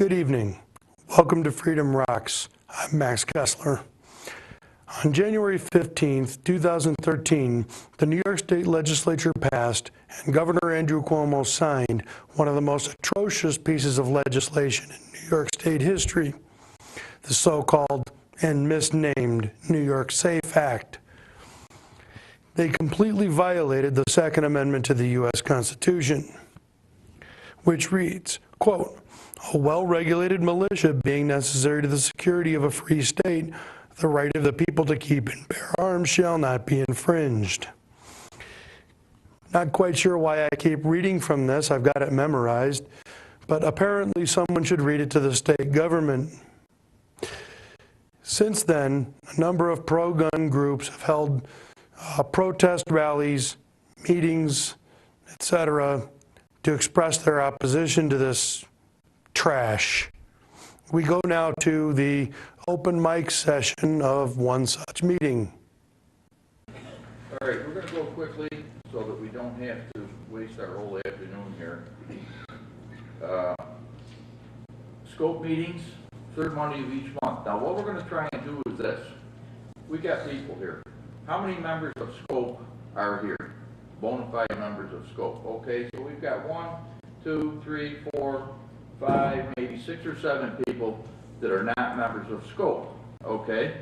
Good evening. Welcome to Freedom Rocks. I'm Max Kessler. On January 15th, 2013, the New York State Legislature passed and Governor Andrew Cuomo signed one of the most atrocious pieces of legislation in New York State history, the so-called and misnamed New York SAFE Act. They completely violated the Second Amendment to the U.S. Constitution, which reads, quote, "A well-regulated militia being necessary to the security of a free state, the right of the people to keep and bear arms shall not be infringed." Not quite sure why I keep reading from this. I've got it memorized, but apparently someone should read it to the state government. Since then, a number of pro-gun groups have held protest rallies, meetings, etc., to express their opposition to this trash. We go now to the open mic session of one such meeting. All right, we're going to go quickly so that we don't have to waste our whole afternoon here. Scope meetings, third Monday of each month. Now what we're going to try and do is this. We got people here. How many members of Scope are here? Bona fide members of Scope. Okay, so we've got 1, 2, 3, 4, 5, maybe 6 or 7 people that are not members of Scope. Okay,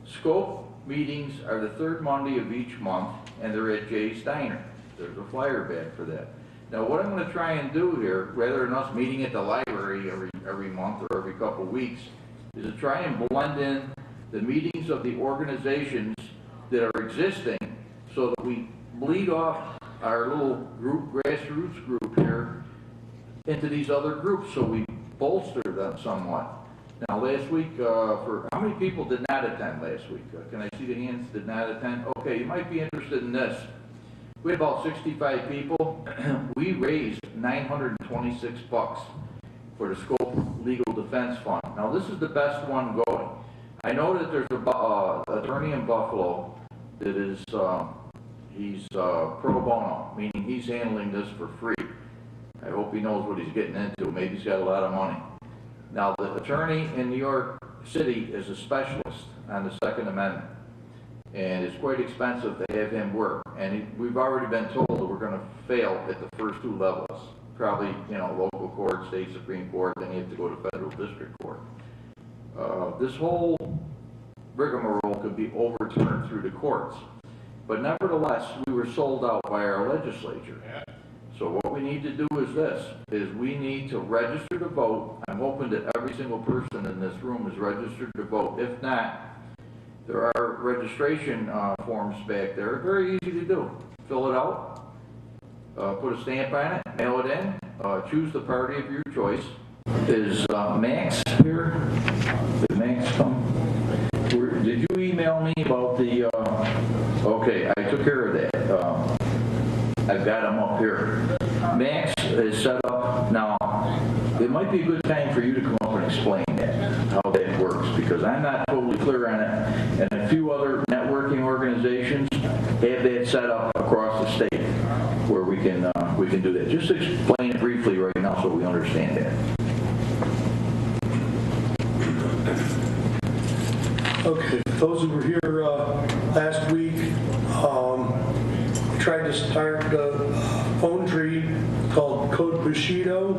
Scope meetings are the third Monday of each month, and they're at Jay's Diner. There's a flyer back for that. Now, what I'm going to try and do here, rather than us meeting at the library every month or every couple of weeks, is to try and blend in the meetings of the organizations that are existing, so that we bleed off our little group, grassroots group here, into these other groups, so we bolster them somewhat. Now, last week, for how many people did not attend last week? Can I see the hands did not attend? Okay, you might be interested in this. We had about 65 people. We raised $926 for the Scope Legal Defense Fund. Now, this is the best one going. I know that there's a attorney in Buffalo that is he's pro bono, meaning he's handling this for free. I hope he knows what he's getting into. Maybe he's got a lot of money. Now, the attorney in New York City is a specialist on the Second Amendment, and it's quite expensive to have him work. And we've already been told that we're going to fail at the first 2 levels. Probably, you know, local court, state Supreme Court, then you have to go to federal district court. This whole rigmarole could be overturned through the courts. But nevertheless, we were sold out by our legislature. So what we need to do is this, is we need to register to vote. I'm hoping that every single person in this room is registered to vote. If not, there are registration forms back there. Very easy to do. Fill it out, put a stamp on it, mail it in, choose the party of your choice. Is Max here? Did Max come? Did you email me about the, okay, I took care of that. I've got them up here. Max is set up. Now, it might be a good time for you to come up and explain that, how that works, because I'm not totally clear on it. And a few other networking organizations have that set up across the state where we can do that. Just explain it briefly right now so we understand that. Okay, for those who were here last week, we tried to start a phone tree called Code Bushido.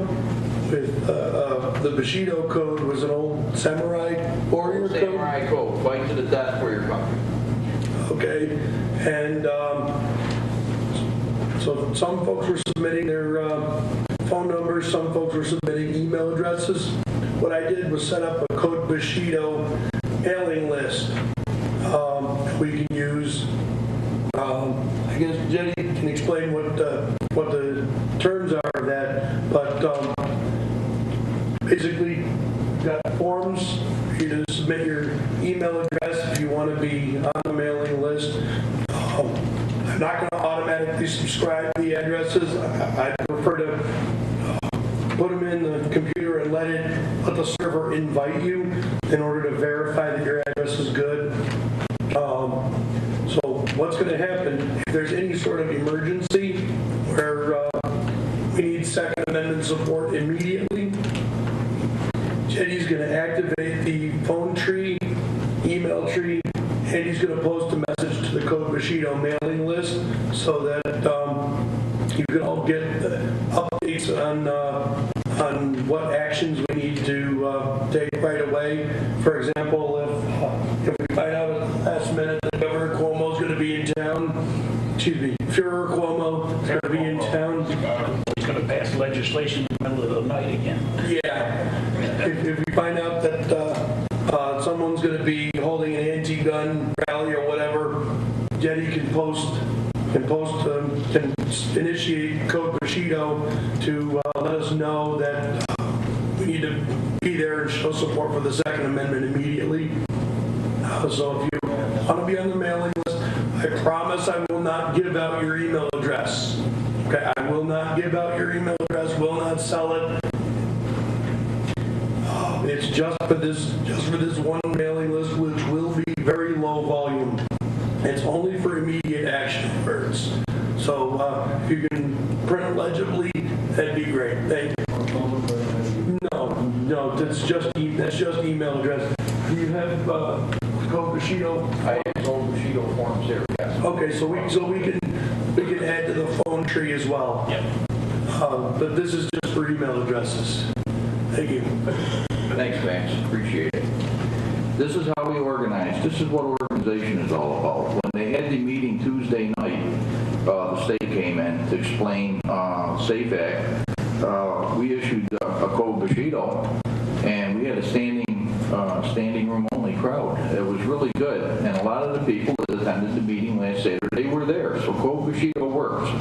With the Bushido code was an old samurai warrior code. Samurai code, fight to the death for your country. Okay, and so some folks were submitting their phone numbers, some folks were submitting email addresses. What I did was set up a Code Bushido mailing list we can use. I guess Jenny can explain what the terms are of that, but basically you've got forms for you to submit your email address if you want to be on the mailing list. I'm not going to automatically subscribe the addresses. I prefer to put them in the computer and let the server invite you in order to verify that your address is good. So what's going to happen if there's any sort of emergency where we need Second Amendment support immediately? phone tree, email tree, and he's going to post a message to the Code Bushido mailing list so that you can all get updates on what actions we need to take right away. For example, if we find out at the last minute that Governor Cuomo's going to be in town, Führer Cuomo is going to be in town. He's going to pass legislation in the middle of the night again. Yeah. If we find out that someone's going to be holding an anti-gun rally or whatever, Jetty can initiate Code Bushido to let us know that we need to be there and show support for the Second Amendment immediately. So if you want to be on the mailing list, I promise I will not give out your email address. Okay, I will not give out your email address, will not sell it. It's just for this one mailing list, which will be very low volume. It's only for immediate action alerts. So if you can print legibly, that'd be great. Thank you. No, that's just email address. Do you have Code Bushido? I have Code Bushido forms here, yes. Okay, so we can add to the phone tree as well. Yep. But this is just for email addresses. Thank you. Thanks, Max. Appreciate it. This is how we organize. This is what organization is all about. When they had the meeting Tuesday night, the state came in to explain SAFE Act. We issued a Code Bushido, and we had a standing room only crowd. It was really good, and a lot of the people that attended the meeting last Saturday were there. So Code Bushido works.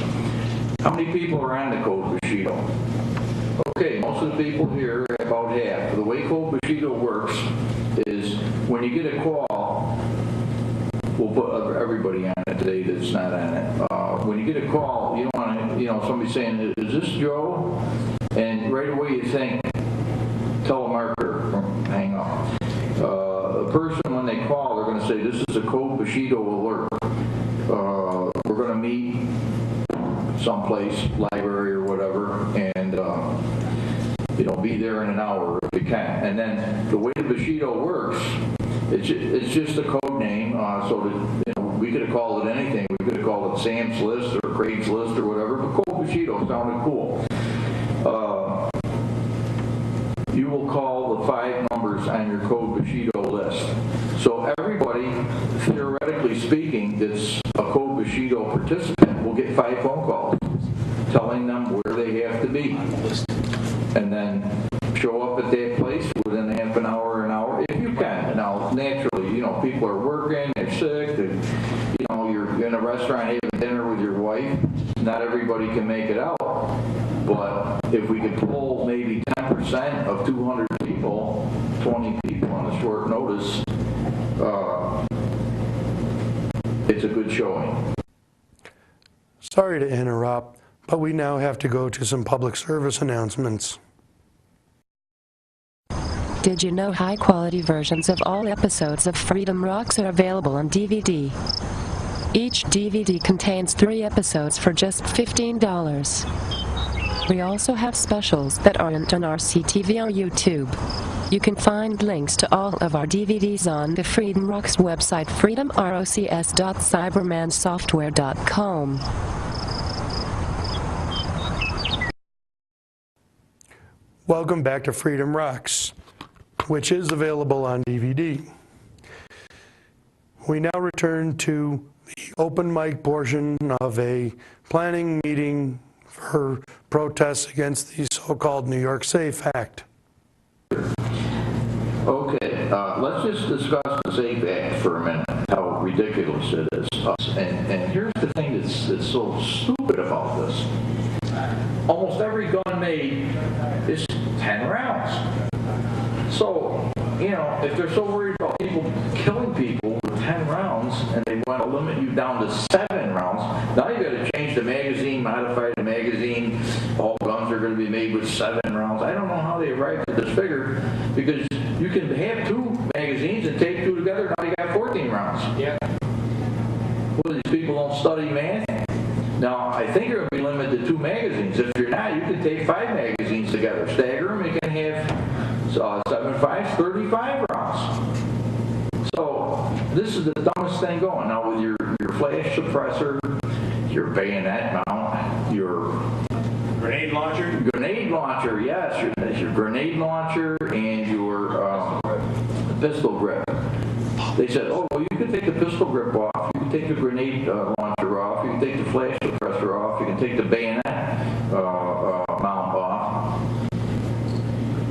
How many people are on the Code Bushido? Okay, most of the people here, about half. The way Code Bushido works is when you get a call, we'll put everybody on it today that's not on it. When you get a call, you don't want to, somebody saying, is this Joe? And right away you think, telemarketer, hang up. The person, when they call, they're going to say, this is a Code Bushido alert. We're going to meet someplace, library or whatever, and be there in an hour if you can. And then the way the Bushido works, it's just a code name, so that we could have called it anything. We could have called it Sam's List or Craig's List or whatever, but Code Bushido sounded cool. You will call the 5 numbers on your Code Bushido list. So everybody, theoretically speaking, that's a Code Bushido participant will get 5 phone calls telling them where they have to be. And then show up at that place within half an hour, if you can. Now, naturally, people are working, they're sick, you're in a restaurant having dinner with your wife. Not everybody can make it out. But if we could pull maybe 10% of 200 people, 20 people on a short notice, it's a good showing. Sorry to interrupt, but we now have to go to some public service announcements. Did you know high-quality versions of all episodes of Freedom Rocks are available on DVD? Each DVD contains 3 episodes for just $15. We also have specials that aren't on our CTV or YouTube. You can find links to all of our DVDs on the Freedom Rocks website, freedomrocks.cybermansoftware.com. Welcome back to Freedom Rocks, which is available on DVD. We now return to the open mic portion of a planning meeting for protests against the so-called New York SAFE Act. Okay, let's just discuss the SAFE Act for a minute, how ridiculous it is. And here's the thing that's so stupid about this. Almost every gun made is 10 rounds. So, if they're so worried about people killing people with 10 rounds and they want to limit you down to 7 rounds, now you've got to change the magazine, modify the magazine. All guns are going to be made with 7 rounds. I don't know how they arrived at this figure, because you can have 2 magazines and tape 2 together, now you got 14 rounds. Yeah. Well, these people don't study math. Now, I think you're going to be limited to 2 magazines. If you're not, you can take 5 magazines together, stagger them, you can have 7 5s, 35 rounds. this is the dumbest thing going. Now with your flash suppressor, your bayonet mount, your Grenade launcher? grenade launcher, yes, your grenade launcher and your pistol grip. They said, oh, well, you can take the pistol grip off, you can take the grenade launcher off, you can take the flash suppressor off, you can take the bayonet mount off.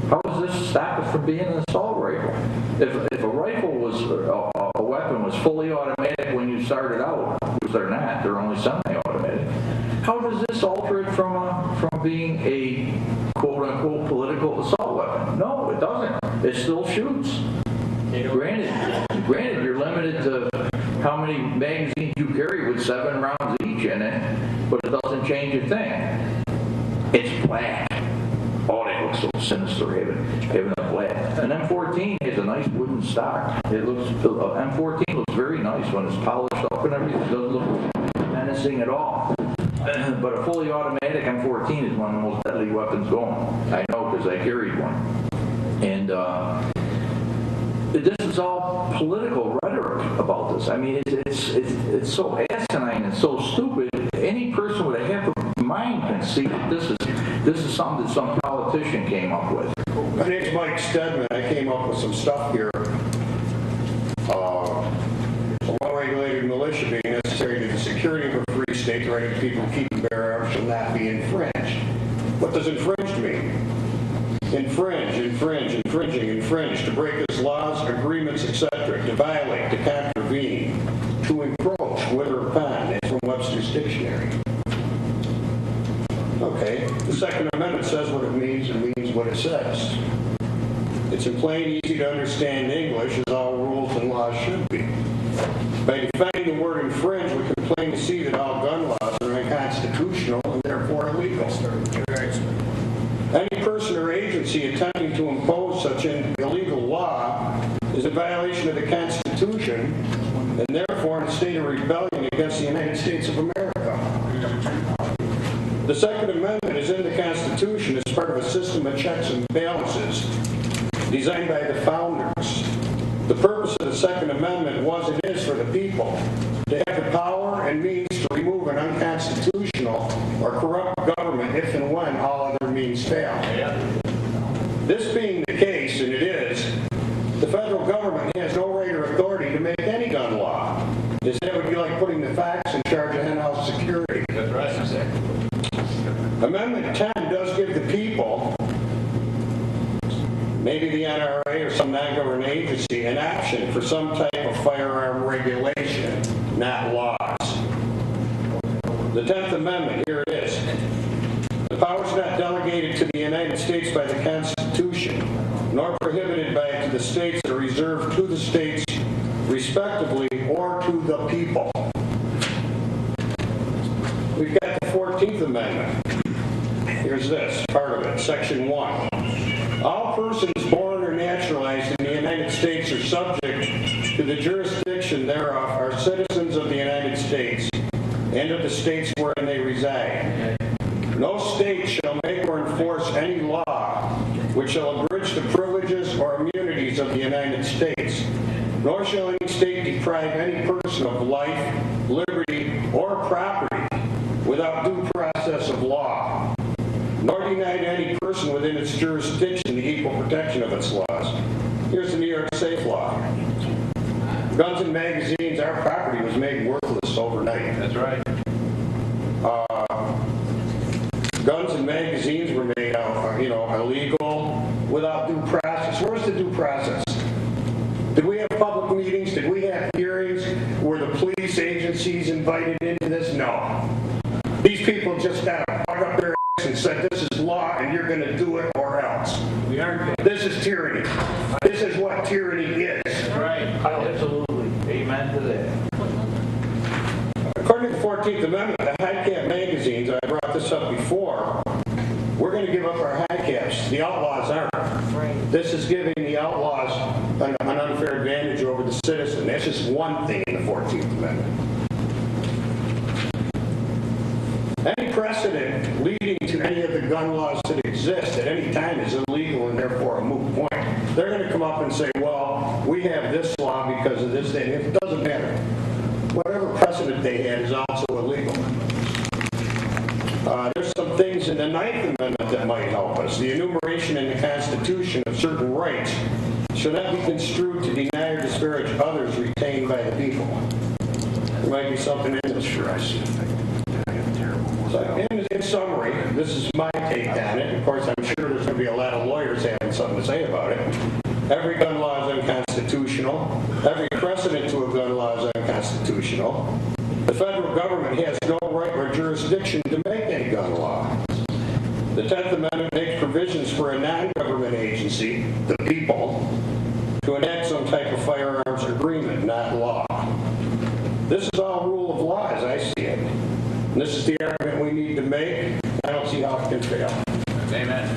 How does this stop it from being an assault rifle? If a rifle was, a weapon was fully automatic when you started out, which they're not, they're only semi-automatic, how does this alter it from being a quote-unquote political assault weapon? No, it doesn't. It still shoots. Granted, you're limited to how many magazines you carry with 7 rounds each in it, but it doesn't change a thing. It's black. Oh, they look so sinister having a black. An M14 has a nice wooden stock. M14 looks very nice when it's polished up and everything. It doesn't look menacing at all. But a fully automatic M14 is one of the most deadly weapons going. I know because I carried one. And this is all political rhetoric about this. I mean, it's so asinine and so stupid. Any person with a half a mind can see that this is something that some politician came up with. My name's Mike Stedman. I came up with some stuff here. A well-regulated militia being necessary to the security of a free state, the right of people to keep and bear arms shall not be infringed. What does infringed mean? Infringe, infringe, to break his laws, agreements, etc., to violate, to contravene, to encroach, with or upon. That's from Webster's Dictionary. Okay, the Second Amendment says what it means and means what it says. It's in plain, easy to understand English, as all rules and laws should be. By defining the word infringe, we can plainly see that all gun laws are unconstitutional and therefore illegal. Any person or agency attempting to impose such an illegal law is a violation of the Constitution and therefore in a state of rebellion against the United States of America. The Second Amendment is in the Constitution as part of a system of checks and balances designed by the founders. The purpose of the Second Amendment was and is for the people to have the power and means to remove an unconstitutional or corrupt government if and when all other means fail. This being the case, and it is, the federal government has no right or authority to make any gun law. That would be like putting the facts in charge of hen-house security. That's right. Amendment 10 does give the people, maybe the NRA or some non-government agency, an option for some type of firearm regulation, not laws. The 10th Amendment, here it is. The power is not delegated to the United States by the Constitution, nor prohibited by it to the states, that are reserved to the states, respectively, or to the people. We've got the 14th Amendment. Here's this, part of it, Section 1. All persons born or naturalized in the United States are subject to the jurisdiction thereof are citizens of the United States and of the states wherein they reside. No state shall make or enforce any law which shall abridge the privileges or immunities of the United States, nor shall any state deprive any person of life, liberty, or property without due process of law, nor deny to any person within its jurisdiction the equal protection of its laws. Here's the New York Safe Law. Guns and magazines, our property was made worthless overnight. That's right. Guns and magazines were made illegal without due process. Where's the due process? Did we have public meetings? Did we have hearings? Were the police agencies invited into this? No. These people just got to fuck up their ass and said, this is law and you're going to do it or else. We aren't. This is tyranny. This is what tyranny is. That's right. Absolutely. Amen to that. According to the 14th Amendment, the high cap magazines, I brought this up before, we're going to give up our high caps. The outlaws aren't. Right. This is giving the outlaws an unfair advantage over the citizen. That's just one thing in the 14th Amendment. Any precedent leading to any of the gun laws that exist at any time is illegal and therefore a moot point. They're going to come up and say, well, we we have this law because of this thing. It doesn't matter. Whatever precedent they had is also illegal. There's some things in the 9th Amendment that might help us. The enumeration in the Constitution of certain rights should not be construed to deny or disparage others retained by the people. There might be something in this for us. So in summary, this is my take on it. Of course, I'm sure there's going to be a lot of lawyers having something to say about it. Every gun law is unconstitutional. Every precedent to a gun law is unconstitutional. The federal government has no right or jurisdiction to make any gun law. The 10th Amendment makes provisions for a non-government agency, the people, to enact some type of firearms agreement, not law. This is all rule of law as I see it. And this is the argument we need to make. I don't see how it can fail. Amen.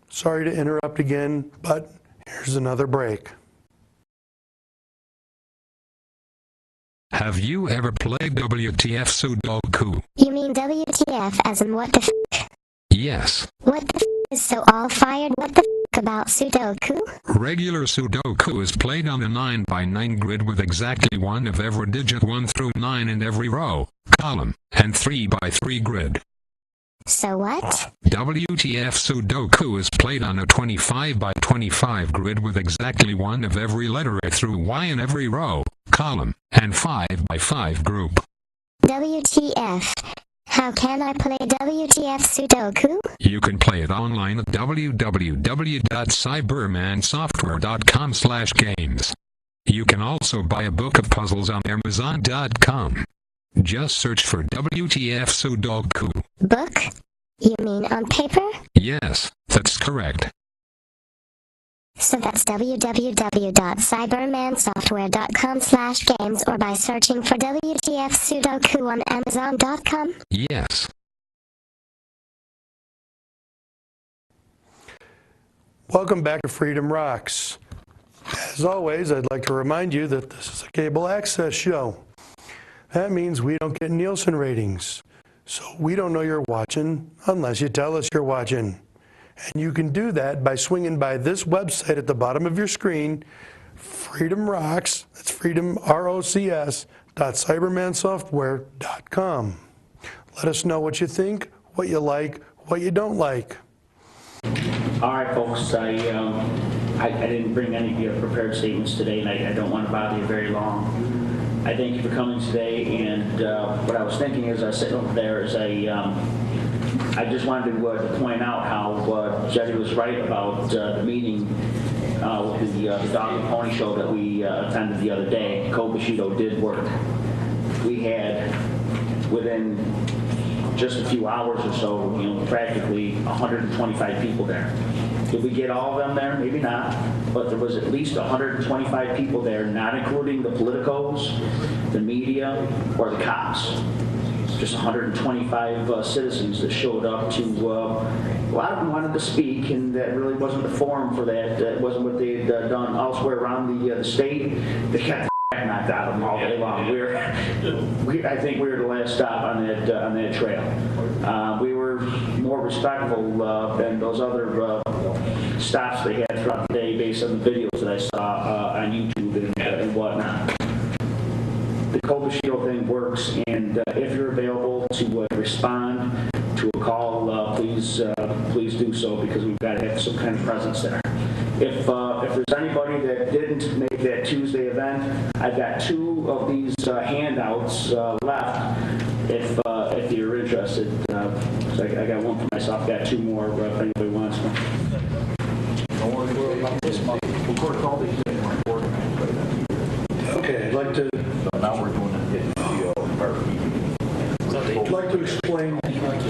Sorry to interrupt again, but here's another break. Have you ever played WTF Sudoku? You mean WTF as in what the f***? Yes. What the f*** is so all fired? What the f*** about Sudoku? Regular Sudoku is played on a 9x9 grid with exactly one of every digit 1 through 9 in every row, column, and 3x3 grid. So what? WTF Sudoku is played on a 25x25 grid with exactly one of every letter A through Y in every row, column, and 5x5 group. WTF. How can I play WTF Sudoku? You can play it online at www.cybermansoftware.com/games. You can also buy a book of puzzles on Amazon.com. Just search for WTF Sudoku. Book? You mean on paper? Yes, that's correct. So that's www.cybermansoftware.com/games or by searching for WTF Sudoku on Amazon.com? Yes. Welcome back to Freedom Rocks. As always, I'd like to remind you that this is a cable access show. That means we don't get Nielsen ratings. So we don't know you're watching unless you tell us you're watching. And you can do that by swinging by this website at the bottom of your screen, Freedom Rocks, that's Freedom, ROCS, .cybermansoftware.com. Let us know what you think, what you like, what you don't like. All right, folks, I didn't bring any prepared statements today, and I don't want to bother you very long. I thank you for coming today, and what I was thinking as I was sitting over there is I just wanted to point out how Jetty was right about the meeting with the Dog and Pony show that we attended the other day. Kobushido did work. We had, within just a few hours or so, practically 125 people there. Did we get all of them there? Maybe not. But there was at least 125 people there, not including the politicos, the media, or the cops. Just 125 citizens that showed up to, a lot of them wanted to speak, and that really wasn't the forum for that. That wasn't what they had done elsewhere around the state. They got the knocked out of them all day long. I think we were the last stop on that trail. We were more respectful than those other stops they had throughout the day based on the videos that I saw on YouTube and whatnot. The Kobushido thing works, and if you're available to respond to a call, please do so, because we've got to have some kind of presence there. If there's anybody that didn't make that Tuesday event, I've got 2 of these handouts left. If you're interested, so I got one for myself. I've got 2 more if anybody wants one. Okay, I'd like to. Now we're doing it in video. I'd like to explain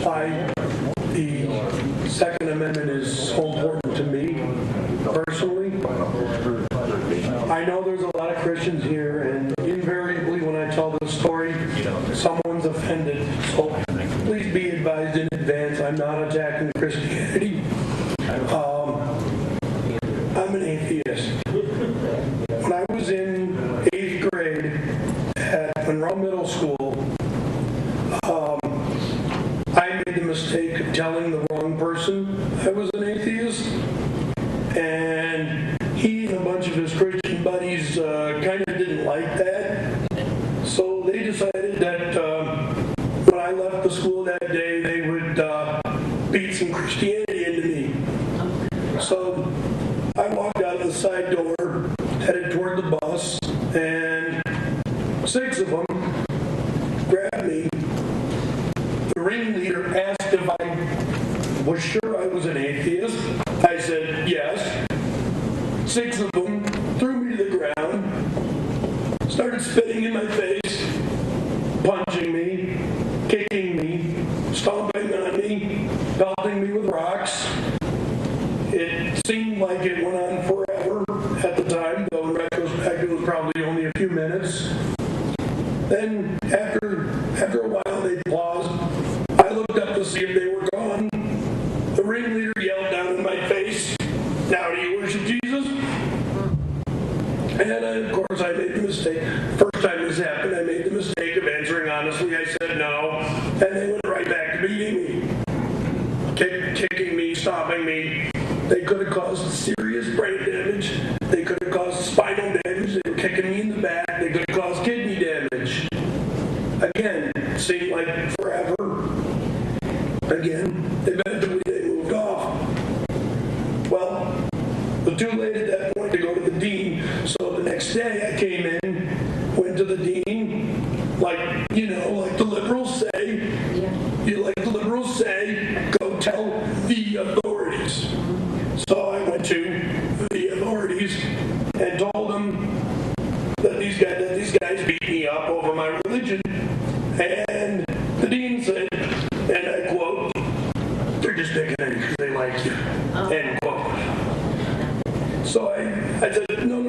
why the Second Amendment is so important to me personally. I know there's a lot of Christians here, and invariably when I tell this story, someone's offended. So please be advised in advance, I'm not attacking Christianity. I'm an atheist. When I was in 8th grade at Monroe Middle School, I made the mistake of telling the wrong person I was an atheist. and he and a bunch of his Christian buddies kind of didn't like that. So they decided that when I left the school that day, they would beat some Christianity into me. So I walked out of the side door, headed toward the bus, and 6 of them grabbed me. The ringleader asked if I was sure I was an atheist. I said yes. 6 of them threw me to the ground, started spitting in my face, punching me, kicking me, stomping on me, pelting me with rocks. It seemed like it went on forever at the time, though in retrospect it was probably only a few minutes. Then, after a while, they paused. I looked up to see if they were gone. The ringleader yelled down in my face, "Now do you worship Jesus?" And of course, I made the mistake. First time this happened, I made the mistake of answering honestly. I said no, and they went right back to beating me, kicking me, stomping me. They could have caused serious brain damage. They could have caused spinal damage. They were kicking me in the back. They could have caused kidney damage. Again, it seemed like forever. Again, eventually they moved off. Well, it was too late at that point to go to the dean. So the next day I came in, went to the dean, like the liberals say. Like the liberals say, go tell the authorities. So I went to the authorities and told them that these guys beat me up over my religion. And the dean said, and I quote, "They're just picking on you because they like you." End quote. So I said, no.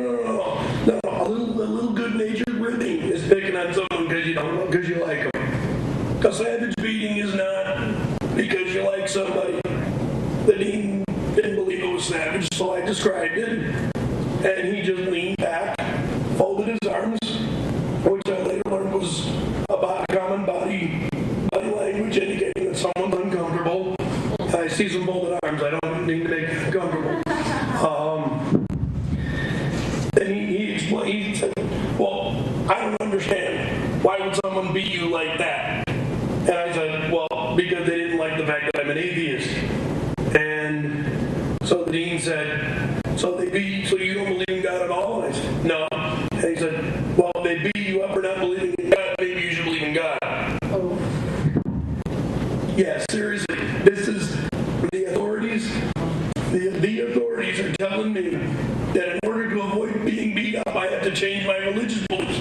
A little good-natured ribbing is picking on someone because you like them. A savage beating is not because you like somebody. The dean didn't believe it was savage, so I described it, and he just leaned back, folded his arms, which I later learned was about common body language indicating that someone's uncomfortable. I see some folded arms. I don't need to make you uncomfortable. And he explained. He said, "Well, I don't understand. Why would someone beat you like that?" And I said, "Well, because they didn't like the fact that I'm an atheist." And so the dean said, "So you don't believe in God at all?" And I said, "No." And he said, "Well, they beat you up for not believing in God. Maybe you should believe in God." Oh. Yeah, seriously. This is the authorities. The authorities are telling me that in order to avoid being beat up, I have to change my religious beliefs.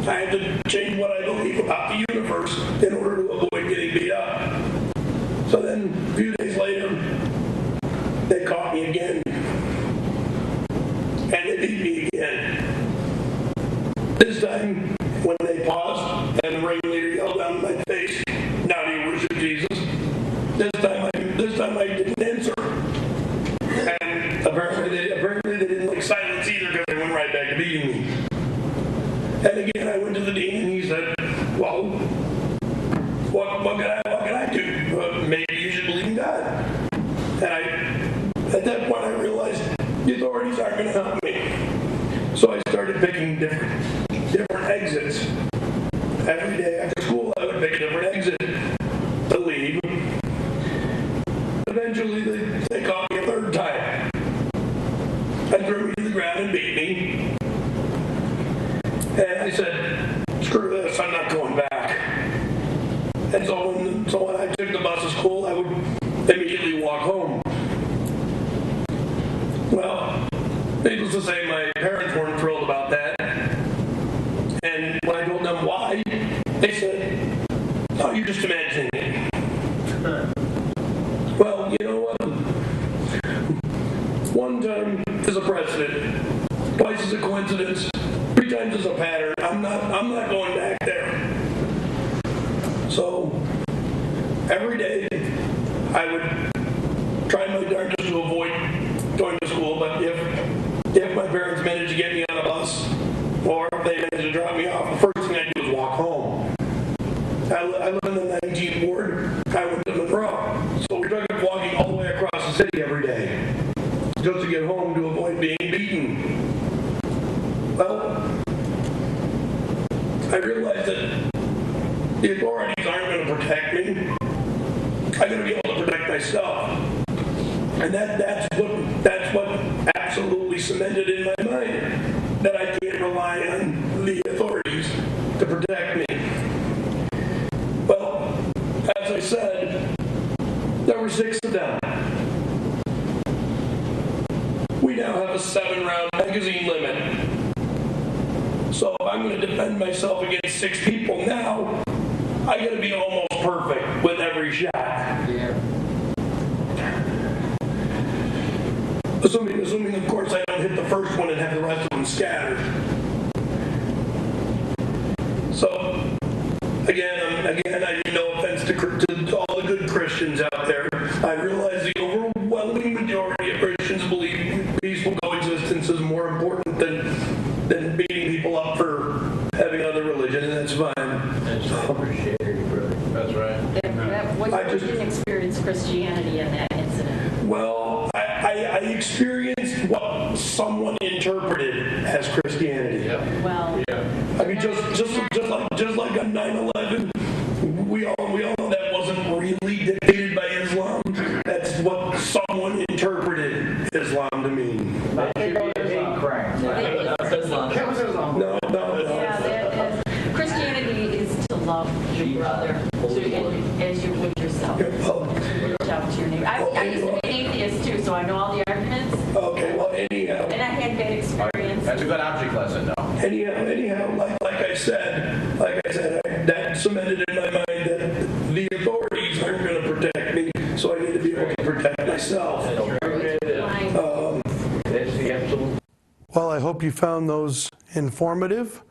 I have to change what I believe about the universe in order to avoid getting beat up. So then, a few days later, they caught me again. And they beat me again. This time, when they paused and the ringleader yelled down in my face, "Now do you worship Jesus?" This time I didn't answer. And apparently they didn't like silence either because they went right back to beating me. And again, I went to the dean and he said, "Well, what can I do? Maybe you should believe in God." And at that point I realized the authorities aren't going to help me. So I started picking different exits. Every day after school I would pick a different exit to leave. Eventually they caught me a third time and threw me to the ground and beat me. And I said, "Screw this, I'm not going back." And so when I took the bus to school, I would immediately walk home. Well, needless to say, my parents weren't thrilled about that. And when I told them why, they said, "Oh, you're just imagining it." Well, you know what? One time is a precedent, twice is a coincidence, 3 times is a pattern. I'm not going back there. So every day I would try my darndest to avoid going to school, but if my parents managed to get me on a bus or if they managed to drop me off, the first thing I do is walk home. I live in the 19th ward. I went to Monroe. So we're talking walking all the way across the city every day just to get home to avoid being beaten. Well, I realized that the authorities aren't going to protect me. I'm going to be able to protect myself. And that's what absolutely cemented in my mind, that I can't rely on the authorities to protect me. Well, as I said, there were 6 of them. We now have a 7-round magazine limit. So if I'm going to defend myself against 6 people now, I got to be almost perfect with every shot. Yeah. Assuming, of course, I don't hit the first one and have the rest of them scattered. So, again, I mean no offense to all the good Christians out there. I realize the overwhelming majority of Christians believe peaceful coexistence is more important than beating people up for having another religion, and that's fine. That's appreciated, brother. That's right. You didn't experience Christianity in that incident. Well, I experienced what someone interpreted as Christianity. Yep. Well, I mean, just like on 9/11, we all know that wasn't really dictated by Islam. That's what someone interpreted Islam to mean. That should be a hate crime. No. yeah, that is, Christianity is to love your brother as you would yourself. Reach out to your neighbor. I used to be an atheist too, so I know all the arguments. Okay, well, anyhow. And I had bad experience. That's a good object lesson, though. Anyhow, like I said, that cemented in my mind that the authorities aren't going to protect me, so I need to be able to protect myself. That's the absolute. Well, I hope you found those informative.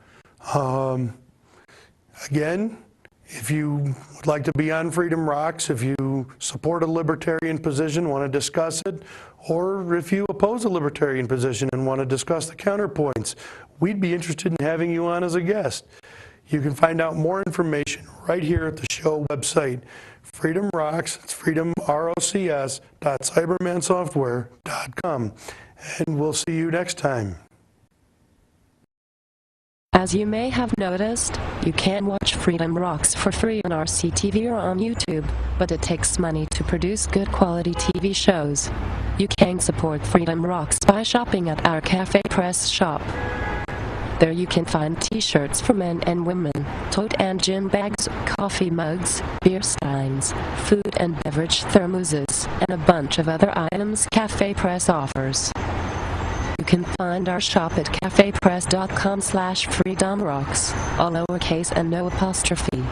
Again, if you would like to be on Freedom Rocks, if you support a libertarian position, want to discuss it, or if you oppose a libertarian position and want to discuss the counterpoints, we'd be interested in having you on as a guest. You can find out more information right here at the show website, Freedom Rocks, it's freedomrocks.cybermansoftware.com. And we'll see you next time. As you may have noticed, you can watch Freedom Rocks for free on RCTV or on YouTube, but it takes money to produce good quality TV shows. You can support Freedom Rocks by shopping at our Cafe Press shop. There you can find t-shirts for men and women, tote and gin bags, coffee mugs, beer steins, food and beverage thermoses, and a bunch of other items Cafe Press offers. You can find our shop at cafepress.com/freedomrocks, all lowercase and no apostrophe.